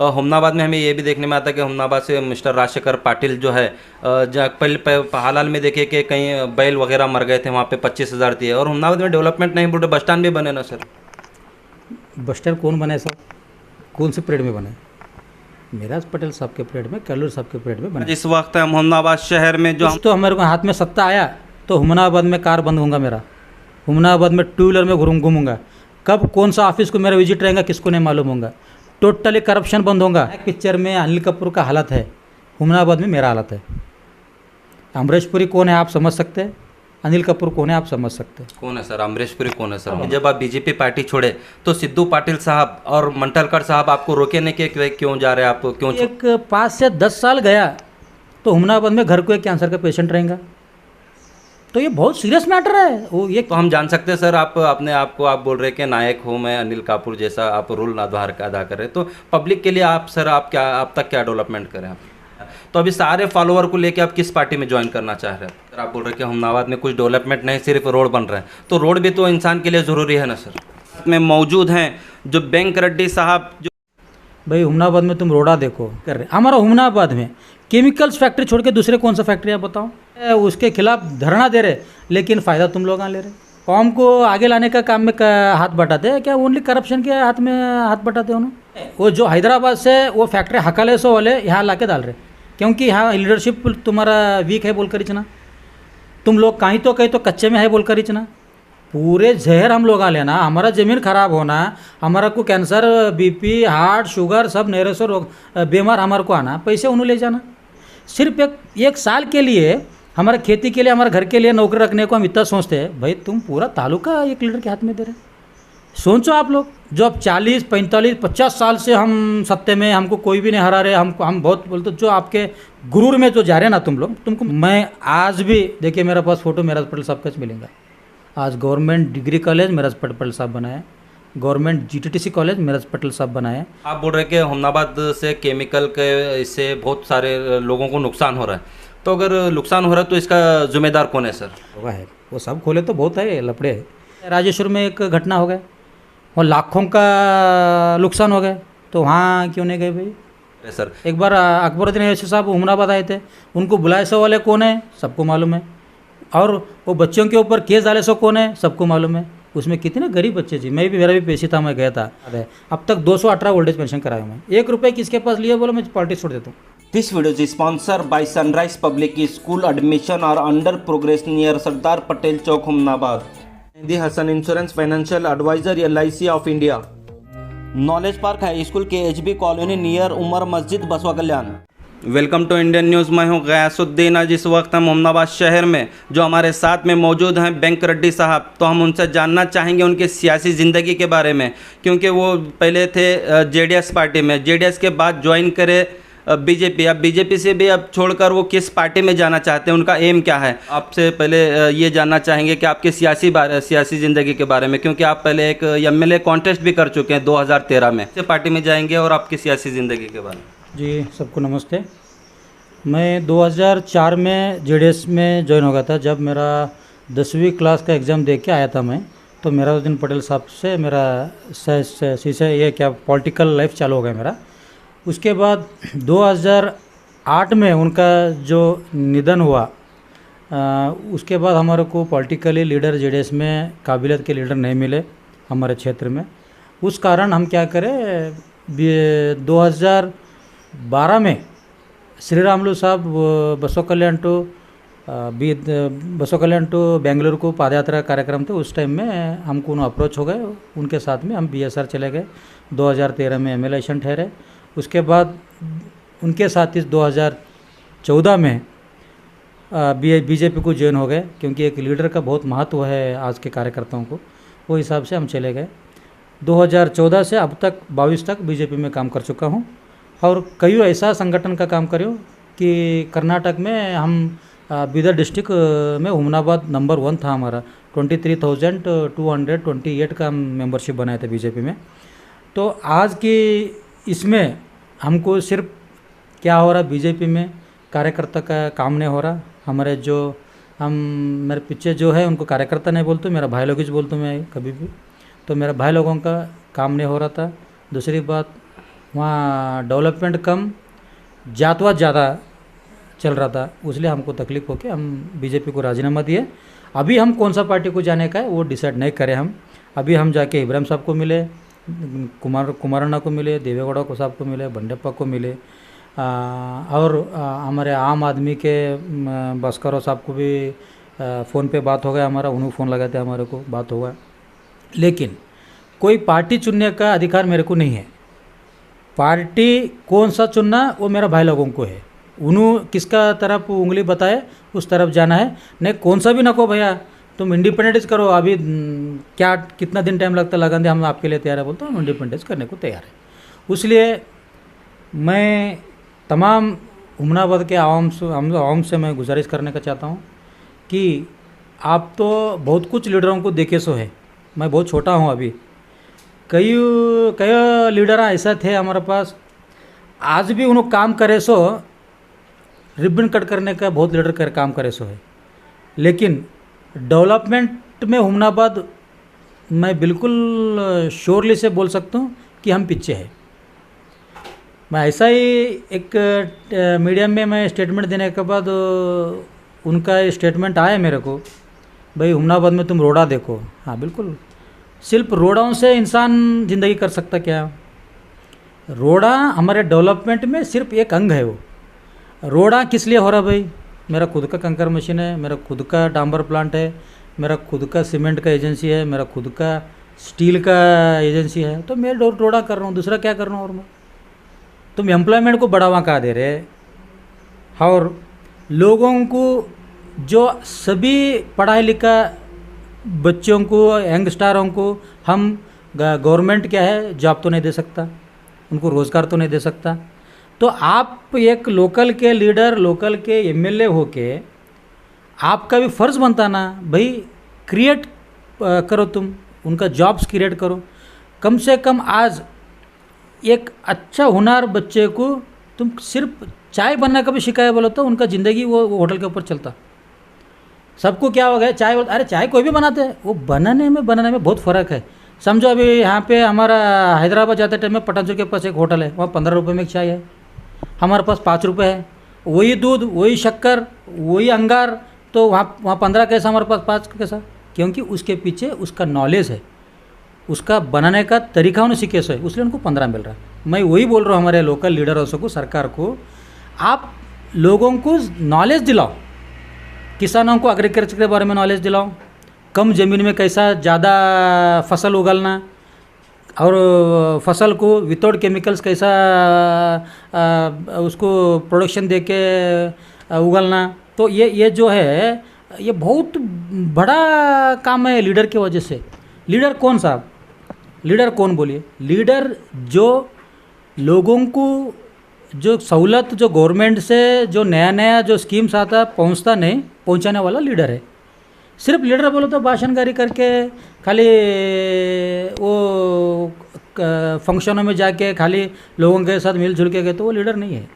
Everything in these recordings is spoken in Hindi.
हुमनाबाद में हमें ये भी देखने में आता है कि हुमनाबाद से मिस्टर राजशेखर पाटिल जो है हाल हाल में देखिए कि कहीं बैल वगैरह मर गए थे, वहाँ पे 25,000 दिए। और हुमनाबाद में डेवलपमेंट नहीं, बोले बस स्टैंड भी बने ना सर। बस स्टैंड कौन बनाए साहब? कौन से पीरियड में बने? मिराज पटेल साहब के पीरियड में, कल्लूर साहब के पीरियड में बने। जिस वक्त हम हुमनाबाद शहर में जो कुछ तो हमारे को हाथ में सत्ता आया तो हुमनाबाद में कार बंद होगा मेरा, हुमनाबाद में टू व्हीलर में घूमूंगा। कब कौन सा ऑफिस को मेरा विजिट रहेगा किसको नहीं मालूम होगा। टोटली करप्शन बंद होगा। पिक्चर में अनिल कपूर का हालत है, हुमनाबाद में मेरा हालत है। अमरीश पुरी कौन है आप समझ सकते हैं, अनिल कपूर कौन है आप समझ सकते हैं। कौन है सर? अमरीश पुरी कौन है सर? जब आप बीजेपी पार्टी छोड़े तो सिद्धू पाटिल साहब और मंटलकर साहब आपको रोके नहीं कि क्यों जा रहे हैं आप, क्यों एक 5 से 10 साल गया तो हुमनाबाद में घर को एक कैंसर का पेशेंट रहेगा। तो ये बहुत सीरियस मैटर है। वो ये तो हम जान सकते हैं सर, आप अपने आप को आप बोल रहे हैं कि नायक हूँ मैं, अनिल कपूर जैसा आप रोल अदा कर रहे हैं, तो पब्लिक के लिए आप सर आप क्या आप तक क्या डेवलपमेंट करें आप? तो अभी सारे फॉलोअर को लेके आप किस पार्टी में ज्वाइन करना चाह रहे हैं सर? आप बोल रहे हैं कि हुमनाबाद में कुछ डेवलपमेंट नहीं, सिर्फ रोड बन रहा है, तो रोड भी तो इंसान के लिए ज़रूरी है ना सर। में मौजूद हैं जो बैंक रेड्डी साहब, जो भाई हुमनाबाद में तुम रोड़ा देखो कर रहे, हमारा हुमनाबाद में केमिकल्स फैक्ट्री छोड़ के दूसरे कौन सा फैक्ट्री है बताओ? उसके खिलाफ धरना दे रहे, लेकिन फ़ायदा तुम लोग ले रहे। कौम को आगे लाने का काम में हाथ बटाते हैं क्या? ओनली करप्शन के हाथ में हाथ बटाते उन्होंने। वो जो हैदराबाद से वो फैक्ट्री हकाले सो वाले यहाँ ला के डाल रहे, क्योंकि यहाँ लीडरशिप तुम्हारा वीक है बोलकर इचना। तुम लोग कहीं तो कच्चे में है बोलकर इचना। पूरे जहर हम लोग आ लेना, हमारा ज़मीन खराब होना, हमारा को कैंसर, बीपी, हार्ट, शुगर सब नहरे से रोग बीमार हमारे को आना, पैसे उन्होंने ले जाना। सिर्फ एक साल के लिए हमारे खेती के लिए, हमारे घर के लिए नौकरी रखने को हम इतना सोचते हैं। भाई तुम पूरा तालुका एक लीडर के हाथ में दे रहे। सोचो आप लोग, जो अब 40, 45, 50 साल से हम सत्ते में, हमको कोई भी नहीं हरा रहे, हम बहुत बोलते, जो आपके गुरूर में जो जा रहे हैं ना तुम लोग, तुमको मैं आज भी देखिए मेरे पास फ़ोटो मिराज पटेल साहब का मिलेगा। आज government degree college Miraj Patel साहब बनाए, government GTTC college Miraj Patel साहब बनाए। आप बोल रहे हैं कि हुमनाबाद से केमिकल के इससे बहुत सारे लोगों को नुकसान हो रहा है, तो अगर नुकसान हो रहा है तो इसका जिम्मेदार कौन है सर? होगा है, वो सब खोले तो बहुत है लफड़े है। राजेश्वर में एक घटना हो गया, और लाखों का नुकसान हो गया, तो वहाँ क्यों नहीं गए भाई? सर एक बार अकबरुद्दीन अवैसी साहब हुमनाबाद आए थे, उनको बुलाए सो वाले कौन है सबको मालूम है। और वो बच्चों के ऊपर केस डाले सो कौन है सबको मालूम है। उसमें कितने गरीब बच्चे थी, मेरा भी पेशी था, मैं गया था। अब तक 218 ओल्ड एज पेंशन कराया मैं। 1 रुपये किसके पास लिए बोलो मैं पार्टी छोड़ देता हूँ। This video is sponsor by sunrise public school, admission are under progress near Sardar Patel Chowk Humnabad. Mehdi Hasan insurance financial adviser LIC of India. Knowledge park high school के HB colony near Umar Masjid Basavakalyan. Welcome to Indian news, मैं हूं गयासुद्दीन। आज इस वक्त हम हुमनाबाद शहर में जो हमारे साथ में मौजूद हैं बैंक रेड्डी साहब, तो हम उनसे जानना चाहेंगे उनकी सियासी ज़िंदगी के बारे में, क्योंकि वो पहले थे JDS पार्टी में, JDS के बाद ज्वाइन करे बीजेपी। अब बीजेपी से भी अब छोड़कर वो किस पार्टी में जाना चाहते हैं, उनका एम क्या है? आपसे पहले ये जानना चाहेंगे कि आपके सियासी ज़िंदगी के बारे में, क्योंकि आप पहले एक MLA कॉन्टेस्ट भी कर चुके हैं 2013 में। किस पार्टी में जाएंगे और आपकी सियासी ज़िंदगी के बारे में? जी सबको नमस्ते। मैं 2004 में JDS में ज्वाइन हो गया था। जब मेरा 10वीं क्लास का एग्ज़ाम दे के आया था मैं, तो मिराजुद्दीन पटेल साहब से मेरा से ये क्या पॉलिटिकल लाइफ चालू हो गया मेरा। उसके बाद 2008 में उनका जो निधन हुआ, उसके बाद हमारे को पॉलिटिकली लीडर JDS में काबिलियत के लीडर नहीं मिले हमारे क्षेत्र में। उस कारण हम क्या करें, 2012 में श्री रामुलु साहब बसवा कल्याण टू बेंगलुरु को पादयात्रा कार्यक्रम थे, उस टाइम में हमको उन्हें अप्रोच हो गए, उनके साथ में हम BSR चले गए। 2013 में MLA इलेक्शन ठहरे। उसके बाद उनके साथ इस 2014 में बीजेपी को ज्वाइन हो गए, क्योंकि एक लीडर का बहुत महत्व है आज के कार्यकर्ताओं को, वो हिसाब से हम चले गए। 2014 से अब तक 22 तक बीजेपी में काम कर चुका हूँ, और कई ऐसा संगठन का काम करो कि कर्नाटक में हम बीदर डिस्ट्रिक्ट में हुमनाबाद नंबर 1 था हमारा। 23,228 का मेंबरशिप बनाए थे बीजेपी में। तो आज की इसमें हमको सिर्फ क्या हो रहा, बीजेपी में कार्यकर्ता का काम नहीं हो रहा। हमारे जो मेरे पीछे जो है उनको कार्यकर्ता नहीं बोलते, मेरा भाई लोग ही बोलता हूँ मैं कभी भी। तो मेरा भाई लोगों का काम नहीं हो रहा था। दूसरी बात, वहाँ डेवलपमेंट कम, जातवाद ज़्यादा चल रहा था, इसलिए हमको तकलीफ होके हम बीजेपी को राजीनामा दिए। अभी हम कौन सा पार्टी को जाने का है वो डिसाइड नहीं करें हम। अभी हम जाके इब्राहिम साहब को मिले, कुमारण्णा को मिले, देवेगौड़ा को साहब को मिले, बंडेप्पा को मिले, और हमारे आम आदमी के भास्कर साहब को भी फ़ोन पे बात हो गया हमारा, उन्होंने फ़ोन लगाते हमारे को, बात होगा। लेकिन कोई पार्टी चुनने का अधिकार मेरे को नहीं है। पार्टी कौन सा चुनना वो मेरा भाई लोगों को है, उन्होंने किसका तरफ उंगली बताए उस तरफ जाना है। नहीं कौन सा भी ना को भैया तुम इंडिपेंडेंस करो, अभी क्या कितना दिन टाइम लगता लगा दे, हम आपके लिए तैयार है, बोलते हम इंडिपेंडेंस करने को तैयार है। इसलिए मैं तमाम हुमनाबाद के आवाम से मैं गुजारिश करने का चाहता हूँ कि आप तो बहुत कुछ लीडरों को देखे सो है, मैं बहुत छोटा हूँ अभी, कई कई लीडर ऐसा थे हमारे पास, आज भी उन्होंने काम करे सो, रिबन कट करने का बहुत लीडर कर काम करे सो है। लेकिन डेवलपमेंट में हुमनाबाद मैं बिल्कुल श्योरली से बोल सकता हूँ कि हम पीछे हैं। मैं ऐसा ही एक मीडिया में मैं स्टेटमेंट देने के बाद उनका स्टेटमेंट आया मेरे को, भाई हुमनाबाद में तुम रोड़ा देखो। हाँ बिल्कुल, सिर्फ रोड़ों से इंसान ज़िंदगी कर सकता क्या? रोड़ा हमारे डेवलपमेंट में सिर्फ एक अंग है। वो रोड़ा किस लिए हो रहा भाई? मेरा खुद का कंकर मशीन है, मेरा खुद का डांबर प्लांट है, मेरा खुद का सीमेंट का एजेंसी है, मेरा खुद का स्टील का एजेंसी है, तो मैं रोड़ा कर रहा हूँ, दूसरा क्या कर रहा हूँ? और मैं तुम एम्प्लॉयमेंट को बढ़ावा कहाँ दे रहे? और लोगों को जो सभी पढ़ाई लिखा बच्चों को, यंगस्टारों को हम गवर्नमेंट क्या है जॉब तो नहीं दे सकता, उनको रोज़गार तो नहीं दे सकता। तो आप एक लोकल के लीडर, लोकल के एमएलए होके आपका भी फ़र्ज़ बनता ना भाई, क्रिएट करो, तुम उनका जॉब्स क्रिएट करो। कम से कम आज एक अच्छा हुनर बच्चे को तुम सिर्फ चाय बनना का भी सिखाया बोलो तो उनका ज़िंदगी वो होटल के ऊपर चलता। सबको क्या हो गया, चाय, अरे चाय कोई भी बनाते हैं, वो बनाने में बहुत फ़र्क है। समझो अभी यहाँ पे हमारा हैदराबाद जाते टाइम में पटानचूर के पास एक होटल है, वहाँ 15 रुपये में एक चाय है, हमारे पास 5 रुपये है। वही दूध, वही शक्कर, वही अंगार, तो वहाँ 15 कैसा, हमारे पास 5 कैसा? क्योंकि उसके पीछे उसका नॉलेज है, उसका बनाने का तरीका उन्हें सीखे सो है, इसलिए उनको 15 मिल रहा है। मैं वही बोल रहा हूँ हमारे लोकल लीडर्स को, सरकार को, आप लोगों को नॉलेज दिलाओ, किसानों को एग्रीकल्चर के बारे में नॉलेज दिलाओ, कम ज़मीन में कैसा ज़्यादा फसल उगालना, और फसल को विदाउट केमिकल्स कैसा उसको प्रोडक्शन दे के उगालना। तो ये जो है ये बहुत बड़ा काम है लीडर की वजह से। लीडर कौन साहब? लीडर कौन बोलिए? लीडर जो लोगों को जो सहूलत जो गवर्नमेंट से जो नया जो स्कीम्स आता पहुंचता नहीं, पहुंचाने वाला लीडर है। सिर्फ लीडर बोलो तो भाषणकारी करके खाली वो फंक्शनों में जाके खाली लोगों के साथ मिलजुल के गए तो वो लीडर नहीं है।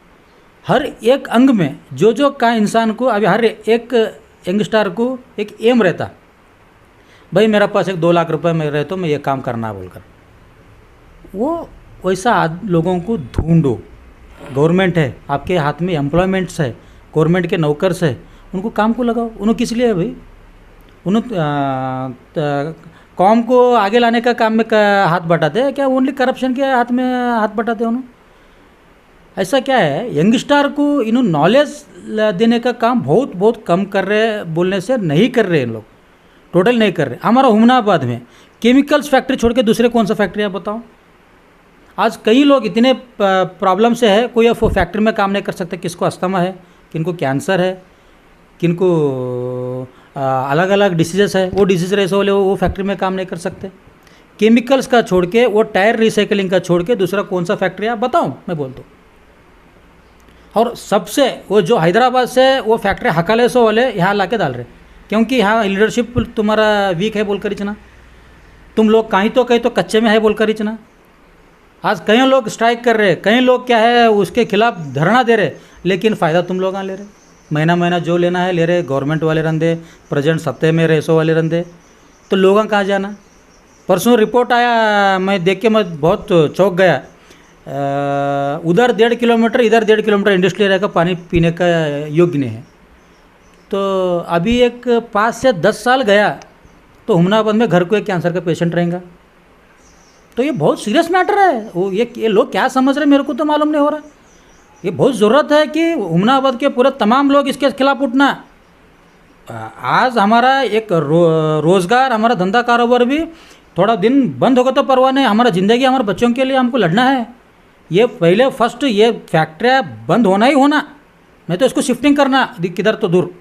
हर एक अंग में जो का इंसान को, अभी हर एक यंगस्टर को एक एम रहता, भाई मेरा पास एक 2 लाख रुपए में रहे तो मैं ये काम करना बोलकर, वो वैसा लोगों को ढूंढो। गवर्नमेंट है आपके हाथ में, एम्प्लॉयमेंट्स है, गवर्नमेंट के नौकर्स है, उनको काम को लगाओ। उन्होंने किस लिए है भाई? उन्होंने कौम को आगे लाने का काम में हाथ बटाते हैं क्या? ओनली करप्शन के हाथ में हाथ बटाते हैं उन्होंने? ऐसा क्या है? यंगस्टर को इन्होंने नॉलेज देने का काम बहुत कम कर रहे, बोलने से नहीं कर रहे, इन लोग टोटल नहीं कर रहे। हमारा हुमनाबाद में केमिकल्स फैक्ट्री छोड़ के दूसरे कौन सा फैक्ट्री है बताओ? आज कई लोग इतने प्रॉब्लम से है, कोई अब फैक्ट्री में काम नहीं कर सकता, किसको अस्थमा है, किनको कैंसर है, किनको अलग अलग डिसीजेस है, वो डिसीज रहे वाले वो फैक्ट्री में काम नहीं कर सकते। केमिकल्स का छोड़ के, वो टायर रिसाइकलिंग का छोड़ के दूसरा कौन सा फैक्ट्री है बताओ, मैं बोल दूँ। और सबसे वो जो हैदराबाद से वो फैक्ट्री हकाले सो वाले यहाँ ला के डाल रहे, क्योंकि यहाँ लीडरशिप तुम्हारा वीक है बोलकर इतना, तुम लोग कहीं तो कच्चे में है बोलकर इतना। आज कई लोग स्ट्राइक कर रहे, कई लोग क्या है उसके खिलाफ धरना दे रहे, लेकिन फ़ायदा तुम लोग ले रहे। महीना जो लेना है ले रहे, गवर्नमेंट वाले रंधे, प्रेजेंट सत्ते में रेसो वाले रंधे, तो लोगों कहाँ जाना? परसों रिपोर्ट आया, मैं देख के मैं बहुत चौंक गया। उधर 1.5 किलोमीटर इधर 1.5 किलोमीटर इंडस्ट्रियल एरिया का पानी पीने का योग्य नहीं है। तो अभी एक 5 से 10 साल गया तो हुमनाबाद में घर को एक कैंसर का पेशेंट रहेगा। तो ये बहुत सीरियस मैटर है। वो ये लोग क्या समझ रहे मेरे को तो मालूम नहीं हो रहा। ये बहुत ज़रूरत है कि हुमनाबाद के पूरे तमाम लोग इसके खिलाफ उठना। आज हमारा एक रोज़गार, हमारा धंधा कारोबार भी थोड़ा दिन बंद होगा तो परवाह नहीं, हमारा ज़िंदगी, हमारे बच्चों के लिए हमको लड़ना है। ये पहले फर्स्ट ये फैक्ट्रियाँ बंद होना ही होना, नहीं तो इसको शिफ्टिंग करना किधर तो दूर।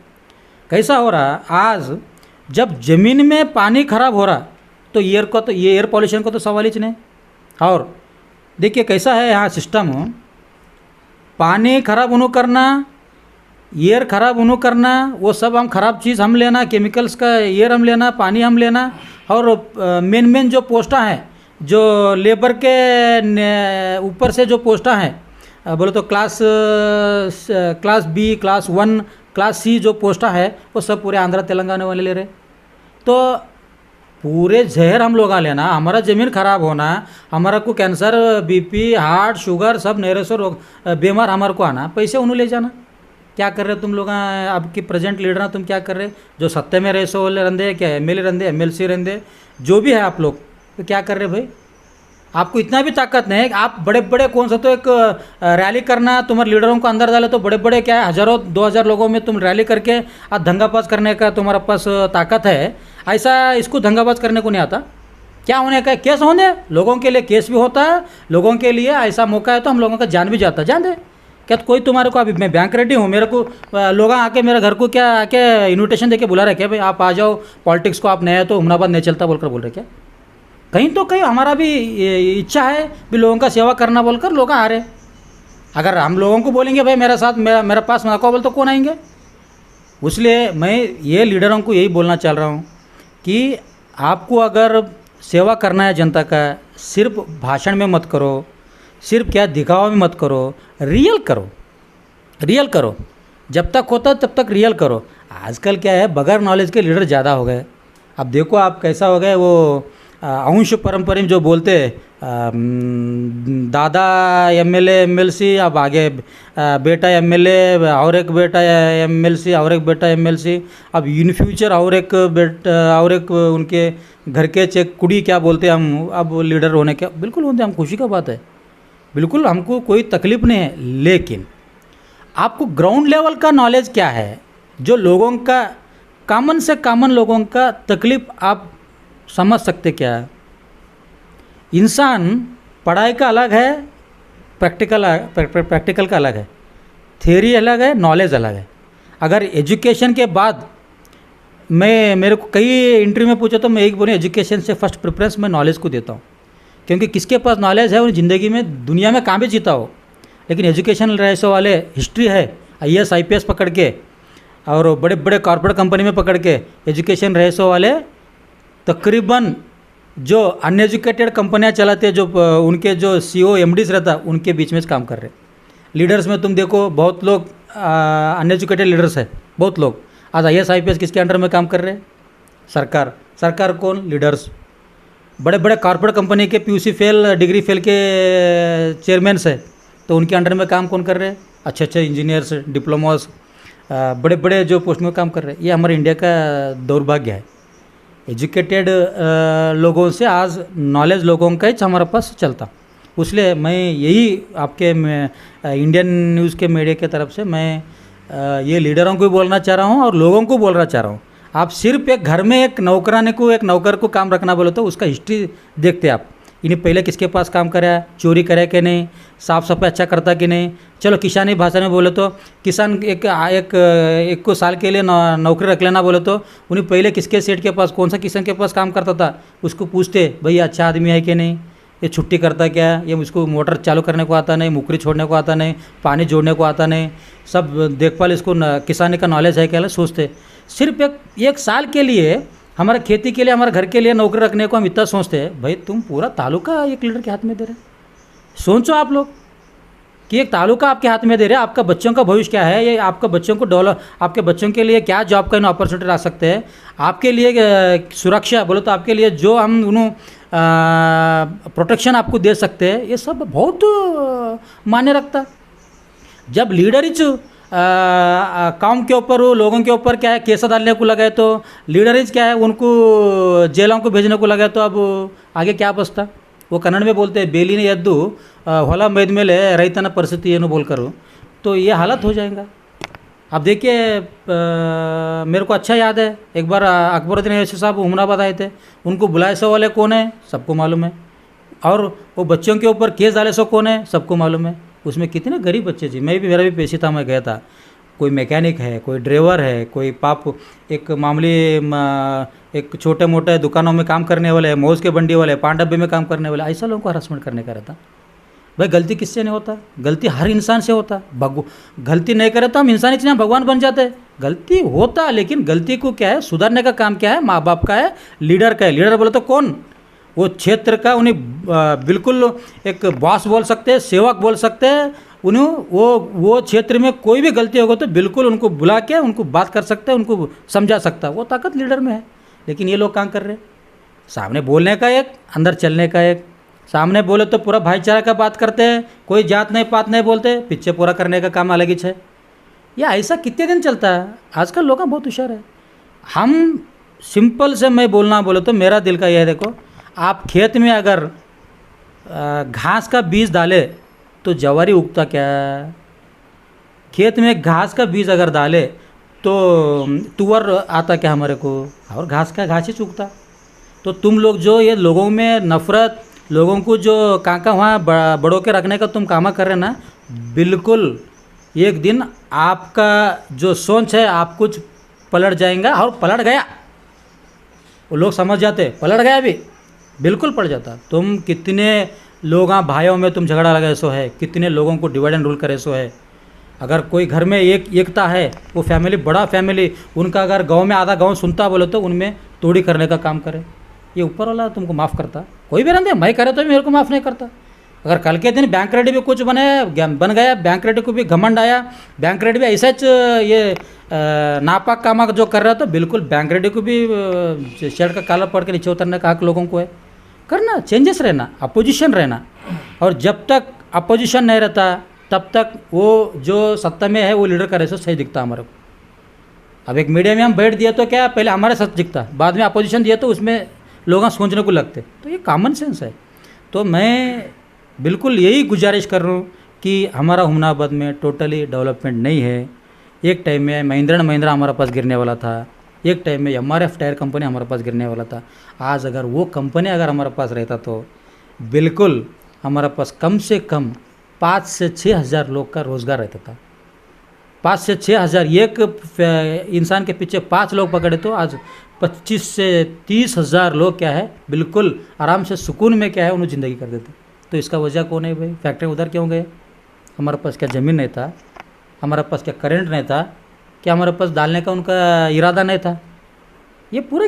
कैसा हो रहा, आज जब ज़मीन में पानी खराब हो रहा तो ये एयर पॉल्यूशन को तो सवाल ही नहीं। और देखिए कैसा है यहाँ सिस्टम, पानी खराब होने करना, एयर खराब होने करना, वो सब हम खराब चीज़ हम लेना, केमिकल्स का एयर हम लेना, पानी हम लेना। और मेन जो पोस्टा हैं, जो लेबर के ऊपर से जो पोस्टा हैं, बोले तो class B, class 1, class C जो पोस्टा है वो सब पूरे आंध्र तेलंगाना वाले ले रहे। तो पूरे जहर हम लोग आ लेना, हमारा ज़मीन खराब होना, हमारा को कैंसर, बीपी, हार्ट, शुगर सब नहरे से रोग बीमार हमारे को आना, पैसे उन्हें ले जाना। क्या कर रहे तुम लोग, आपकी प्रेजेंट लीडर तुम क्या कर रहे? जो सत्ते में रहे सो रंदे, क्या एमएलए रंदे, एमएलसी रंदे, जो भी है आप लोग, तो क्या कर रहे भाई? आपको इतना भी ताकत नहीं है। आप बड़े बड़े कौन सा तो एक रैली करना, तुम्हारे लीडरों को अंदर डाले तो बड़े बड़े क्या है, हज़ारों 2000 लोगों में तुम रैली करके आज दंगाबाज करने का तुम्हारे पास ताकत है। ऐसा इसको दंगाबाज करने को नहीं आता। क्या होने का, केस होने, लोगों के लिए केस भी होता है, लोगों के लिए ऐसा मौका है तो हम लोगों का जान भी जाता है। जान दे क्या कोई तुम्हारे को, अभी मैं बैंक रेडी हूँ, मेरे को लोग आके मेरे घर को क्या आके इन्विटेशन देके बुला रहे क्या भाई आप आ जाओ, पॉलिटिक्स को आप नए तो हुमनाबाद नहीं चलता बोलकर बोल रहे क्या? कहीं तो कहीं हमारा भी इच्छा है भी लोगों का सेवा करना बोलकर लोग आ रहे। अगर हम लोगों को बोलेंगे भाई मेरे साथ मेरा पास मौका बोल तो कौन आएंगे? इसलिए मैं ये लीडरों को यही बोलना चाह रहा हूँ कि आपको अगर सेवा करना है जनता का, सिर्फ भाषण में मत करो, सिर्फ क्या दिखावा में मत करो, रियल करो, रियल करो। जब तक होता तब तक रियल करो। आजकल क्या है, बगैर नॉलेज के लीडर ज़्यादा हो गए। अब देखो आप कैसा हो गए, वो अंश परंपरा में जो बोलते दादा एमएलए एमएलसी, अब आगे बेटा एमएलए और एक बेटा एमएलसी और एक बेटा एमएलसी, अब इन फ्यूचर और एक बेटा और एक उनके घर के चेक कुड़ी क्या बोलते हैं हम, अब लीडर होने के बिल्कुल होते हैं। हम खुशी का बात है, बिल्कुल हमको कोई तकलीफ नहीं है। लेकिन आपको ग्राउंड लेवल का नॉलेज क्या है, जो लोगों का कॉमन से कॉमन लोगों का तकलीफ आप समझ सकते क्या है? इंसान पढ़ाई का अलग है, प्रैक्टिकल का अलग है, थ्योरी अलग है, नॉलेज अलग है। अगर एजुकेशन के बाद मेरे को कई इंटरव्यू में पूछा तो मैं एक बोली एजुकेशन से फर्स्ट प्रेफरेंस मैं नॉलेज को देता हूँ, क्योंकि किसके पास नॉलेज है वो ज़िंदगी में दुनिया में कहाँ भी जीता हो। लेकिन एजुकेशन रहे वाले हिस्ट्री है, IAS IPS पकड़ के और बड़े बड़े कॉर्पोरेट कंपनी में पकड़ के एजुकेशन रहे वाले तकरीबन जो अनएजुकेटेड कंपनियां चलाते हैं, जो उनके जो CEO MDs रहता उनके बीच में काम कर रहे। लीडर्स में तुम देखो बहुत लोग अनएजुकेटेड लीडर्स है, बहुत लोग आज IAS IPS किसके अंडर में काम कर रहे हैं? सरकार कौन? लीडर्स। बड़े बड़े कॉर्पोरेट कंपनी के PUC फेल, डिग्री फेल के चेयरमैन्स है, तो उनके अंडर में काम कौन कर रहे हैं? अच्छे इंजीनियर्स, डिप्लोमास, बड़े बड़े जो पोस्ट में काम कर रहे हैं। ये हमारे इंडिया का दौर्भाग्य है। एजुकेटेड लोगों से आज नॉलेज लोगों का ही हमारे पास चलता। इसलिए मैं यही आपके इंडियन न्यूज़ के मीडिया की तरफ से मैं ये लीडरों को भी बोलना चाह रहा हूँ और लोगों को बोलना चाह रहा हूँ। आप सिर्फ एक घर में एक नौकरानी को, एक नौकर को काम रखना बोले तो उसका हिस्ट्री देखते आप, इन्हें पहले किसके पास काम कराया, चोरी करे कि नहीं, साफ़ सफाई अच्छा करता कि नहीं। चलो किसानी भाषा में बोले तो किसान एक को साल के लिए नौकरी रख लेना बोले तो उन्हें पहले किसके सेठ के पास, कौन सा किसान के पास काम करता था, उसको पूछते भाई अच्छा आदमी है कि नहीं, ये छुट्टी करता क्या, ये उसको मोटर चालू करने को आता नहीं, मुकरी छोड़ने को आता नहीं, पानी जोड़ने को आता नहीं, सब देखभाल इसको किसानी का नॉलेज है क्या, सोचते। सिर्फ एक साल के लिए हमारे खेती के लिए, हमारे घर के लिए नौकरी रखने को हम इतना सोचते हैं। भाई तुम पूरा तालुका एक लीडर के हाथ में दे रहे। सोचो आप लोग कि एक तालुका आपके हाथ में दे रहे, आपका बच्चों का भविष्य क्या है, ये आपका बच्चों को आपके बच्चों के लिए क्या जॉब का अपॉर्चुनिटी ला सकते हैं, आपके लिए सुरक्षा बोलो तो आपके लिए जो हम उन्होंने प्रोटेक्शन आपको दे सकते हैं, ये सब बहुत मायने रखता है। जब लीडर ही काम के ऊपर लोगों के ऊपर क्या है केस डालने को लगे, तो लीडर ही क्या है उनको जेलों को भेजने को लगे, तो अब आगे क्या बचता। वो कन्नड़ में बोलते हैं बेली ने यद्दू ಹೊಲ ಮೇದ ಮೇಲೆ ರೈತನ ಪರಿಸ್ಥಿತಿ ಏನು बोलकर, तो ये हालत हो जाएगा। अब देखिए मेरे को अच्छा याद है एक बार अकबरुद्दीन अवैसी साहब हुमनाबाद आए थे, उनको बुलाए सो वाले कौन है सबको मालूम है, और वो बच्चों के ऊपर केस डाले सो कौन है सबको मालूम है। उसमें कितने गरीब बच्चे थी, मेरा भी पेशी था, मैं गया था। कोई मैकेनिक है, कोई ड्राइवर है, कोई एक मामूली एक छोटे मोटे दुकानों में काम करने वाले, मौज के बंडी वाले, पान डब्बे में काम करने वाले, ऐसा लोगों को हरासमेंट करने का रहता। भाई गलती किससे नहीं होता, गलती हर इंसान से होता। गलती नहीं करे तो हम इंसान इतने भगवान बन जाते। गलती होता, लेकिन गलती को क्या है सुधारने का काम क्या है, माँ बाप का है, लीडर का है। लीडर बोले तो कौन, वो क्षेत्र का, उन्हें बिल्कुल एक बॉस बोल सकते हैं, सेवक बोल सकते हैं। उन्हें वो क्षेत्र में कोई भी गलती होगा तो बिल्कुल उनको बुला के उनको बात कर सकते हैं, उनको समझा सकता है, वो ताकत लीडर में है। लेकिन ये लोग काम कर रहे, सामने बोलने का एक, अंदर चलने का एक। सामने बोले तो पूरा भाईचारा का बात करते हैं, कोई जात नहीं पात नहीं बोलते, पीछे पूरा करने का काम अलग ही है। या ऐसा कितने दिन चलता है। आजकल लोग बहुत होशियार है। हम सिंपल से मैं बोलना बोले तो मेरा दिल का यह है, देखो आप खेत में अगर घास का बीज डाले तो जवारी उगता क्या, खेत में घास का बीज अगर डाले तो तुअर आता क्या हमारे को, और घास का घास ही चुगता। तो तुम लोग जो ये लोगों में नफ़रत, लोगों को जो कांका वहाँ बड़ों के रखने का तुम कामा कर रहे ना, बिल्कुल एक दिन आपका जो सोच है आप कुछ पलट जाएगा, और पलट गया। वो लोग समझ जाते पलट गया भी, बिल्कुल पलट जाता। तुम कितने लोग भाइयों में तुम झगड़ा लगे सो है, कितने लोगों को डिवाइड एंड रूल करे सो है। अगर कोई घर में एकता है, वो फैमिली बड़ा फैमिली, उनका अगर गांव में आधा गांव सुनता बोले तो उनमें तोड़ी करने का काम करे। ये ऊपर वाला तुमको माफ़ करता, कोई भी रहते मैं करे तो भी मेरे को माफ़ नहीं करता। अगर कल के दिन बैंक रेडी भी कुछ बन गया, बैंक रेडी को भी घमंड आया, बैंक रेडी भी ऐसा ये नापाक काम जो कर रहा था, बिल्कुल बैंक रेडी को भी शर्ट का काला पड़ के नीचे उतरने का हक लोगों को है। करना चेंजेस रहना, अपोजिशन रहना, और जब तक अपोजिशन नहीं रहता तब तक वो जो सत्ता में है वो लीडर का रेसो सही दिखता हमारे को। अब एक मीडिया में हम बैठ दिया तो क्या, पहले हमारे सच दिखता, बाद में अपोजिशन दिया तो उसमें लोग सोचने को लगते। तो ये कॉमन सेंस है। तो मैं बिल्कुल यही गुजारिश कर रहा हूँ कि हमारा हुमनाबाद में टोटली डेवलपमेंट नहीं है। एक टाइम में महिंद्रा एंड महिंद्रा हमारे पास गिरने वाला था, एक टाइम में MRF टायर कंपनी हमारे पास गिरने वाला था। आज अगर वो कंपनी अगर हमारे पास रहता तो बिल्कुल हमारे पास कम से कम 5 से 6 हज़ार लोग का रोज़गार रहता था। 5 से 6 हज़ार, एक इंसान के पीछे 5 लोग पकड़े तो आज 25 से 30 हज़ार लोग क्या है बिल्कुल आराम से सुकून में क्या है उन्हें ज़िंदगी कर देते। तो इसका वजह कौन है भाई, फैक्ट्री उधर क्यों गए? हमारे पास क्या ज़मीन नहीं था, हमारे पास क्या करंट नहीं था, क्या हमारे पास डालने का उनका इरादा नहीं था? ये पूरे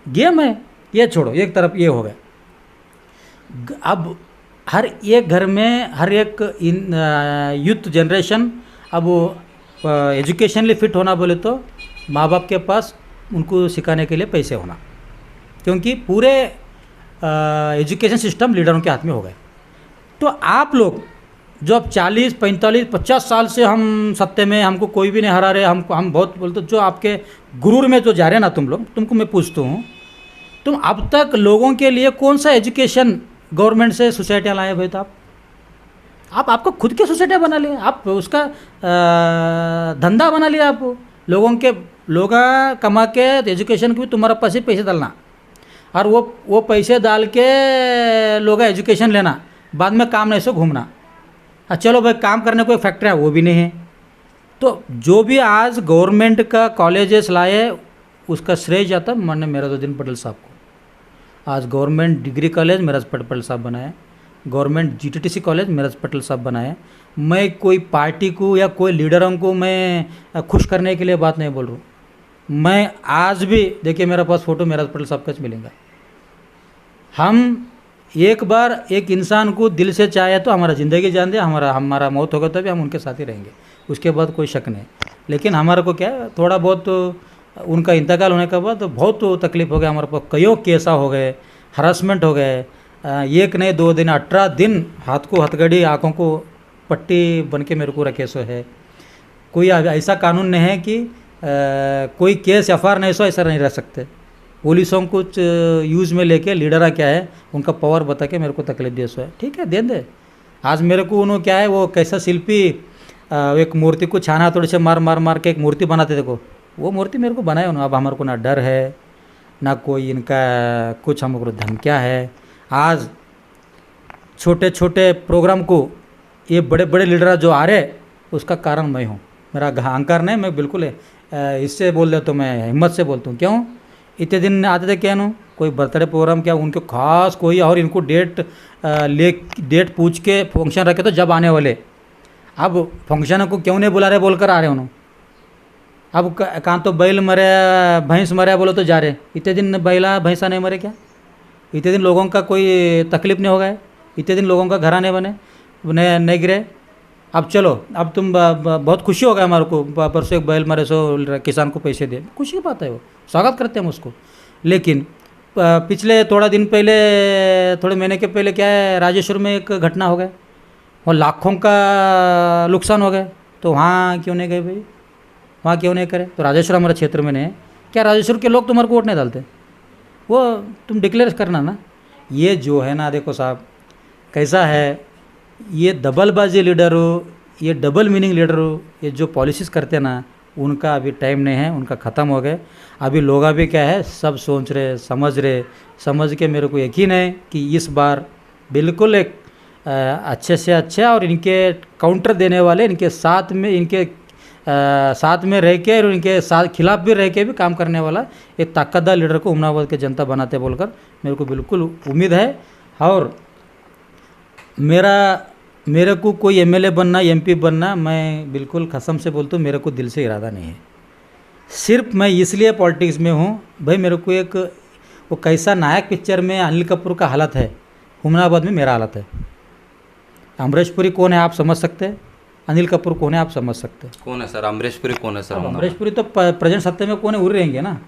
गेम है। ये छोड़ो, एक तरफ ये हो गया। अब हर एक घर में हर एक यूथ जनरेशन अब एजुकेशनली फिट होना बोले तो माँ बाप के पास उनको सिखाने के लिए पैसे होना, क्योंकि पूरे एजुकेशन सिस्टम लीडरों के हाथ में हो गए। तो आप लोग जो अब 40, 45, 50 साल से हम सत्ते में, हमको कोई भी नहीं हरा रहे, हम बहुत बोलते, जो आपके गुरूर में जो जा रहे हैं ना तुम लोग, तुमको मैं पूछता हूँ, तुम अब तक लोगों के लिए कौन सा एजुकेशन गवर्नमेंट से सोसाइटियाँ लाए भाई? तो आप आपको खुद के सोसाइटियाँ बना लिए, आप उसका धंधा बना लिया। आप लोग कमा के एजुकेशन के भी तुम्हारे पास ही पैसे डालना, और वो पैसे डाल के लोग एजुकेशन लेना, बाद में काम नहीं सो घूमना। चलो भाई काम करने को एक फैक्ट्री है वो भी नहीं है। तो जो भी आज गवर्नमेंट का कॉलेजेस लाए उसका श्रेय जाता माननीय मेहराजुद्दीन पटेल साहब को। आज government degree college Mehraj Patel साहब बनाए, government GTTC college Mehraj Patel साहब बनाए। मैं कोई पार्टी को या कोई लीडरों को मैं खुश करने के लिए बात नहीं बोल रहा हूँ। मैं आज भी देखिए मेरे पास फ़ोटो मेहराज पटेल साहब का मिलेगा। हम एक बार एक इंसान को दिल से चाहे तो हमारा ज़िंदगी जान दे, हमारा मौत होगा तो भी हम उनके साथ ही रहेंगे, उसके बाद कोई शक नहीं। लेकिन हमारे को क्या है, थोड़ा बहुत उनका इंतकाल होने के बाद बहुत तकलीफ़ हो गया हमारे पास, कईयों केसा हो गए, हरासमेंट हो गए, एक नहीं 2 दिन 18 दिन हाथ को हथकड़ी आँखों को पट्टी बन के मेरे को रखे सो है। कोई ऐसा कानून नहीं है कि कोई केस एफआईआर नहीं सो ऐसा नहीं रह सकते। पुलिसों को कुछ यूज़ में लेके लीडरा क्या है उनका पावर बता के मेरे को तकलीफ दे सो है, ठीक है दे। आज मेरे को उन्होंने क्या है वो कैसा शिल्पी एक मूर्ति को छाना थोड़े से मार के एक मूर्ति बनाते देखो, वो मूर्ति मेरे को बनाए उन्होंने। अब हमारे को ना डर है ना कोई इनका कुछ हमको धमकियाँ है। आज छोटे छोटे प्रोग्राम को ये बड़े बड़े लीडर जो आ रहे उसका कारण मैं हूँ। मेरा अहंकार नहीं, मैं बिल्कुल इससे बोल रहा तो मैं हिम्मत से बोलता हूँ। क्यों इतने दिन आते थे क्या नो कोई बर्थडे प्रोग्राम क्या उनके खास कोई और इनको डेट पूछ के फंक्शन रखे तो जब आने वाले, अब फंक्शन को क्यों नहीं बुला रहे बोलकर आ रहे उन्होंने। अब कहाँ तो बैल मरे भैंस मरे बोलो तो जा रहे, इतने दिन बैला भैंसा नहीं मरे क्या? इतने दिन लोगों का कोई तकलीफ नहीं हो गया? इतने दिन लोगों का घर नहीं बने नहीं गिरे? अब चलो अब तुम बहुत खुशी हो गया हमारे को, परसों एक बैल मरे सो किसान को पैसे दिए, खुशी की बात है, वो स्वागत करते हैं हम उसको। लेकिन पिछले थोड़ा दिन पहले थोड़े महीने के पहले क्या है राजेश्वर में एक घटना हो गया और लाखों का नुकसान हो गया, तो वहाँ क्यों नहीं गए भाई? वहाँ क्यों नहीं करे? तो राजेश्वर हमारे क्षेत्र में नहीं है क्या? राजेश्वर के लोग तुम्हारे को वोट नहीं डालते? वो तुम डिक्लेयर करना ना। ये जो है ना देखो साहब कैसा है, ये दबलबाजी लीडर हो, ये डबल मीनिंग लीडर हो, ये जो पॉलिसीज़ करते ना उनका अभी टाइम नहीं है, उनका ख़त्म हो गए। अभी लोग अभी क्या है सब सोच रहे समझ के मेरे को यकीन है कि इस बार बिल्कुल एक अच्छे से अच्छे और इनके काउंटर देने वाले इनके साथ में रह के और इनके साथ खिलाफ भी रह के भी काम करने वाला एक ताकतदार लीडर को हुमनाबाद के जनता बनाते बोलकर मेरे को बिल्कुल उम्मीद है। और मेरे को कोई एमएलए बनना एमपी बनना मैं बिल्कुल कसम से बोलता हूँ, मेरे को दिल से इरादा नहीं है। सिर्फ मैं इसलिए पॉलिटिक्स में हूँ भाई, मेरे को एक वो कैसा नायक पिक्चर में अनिल कपूर का हालत है, हुमनाबाद में मेरा हालत है। अमरीश पुरी कौन है आप समझ सकते हैं, अनिल कपूर कौन है आप समझ सकते हैं। कौन है सर अमरीश पुरी? कौन है सर? अमरीश पुरी तो प्रेजेंट सत्ते में कौन है, उड़ रहेंगे ना।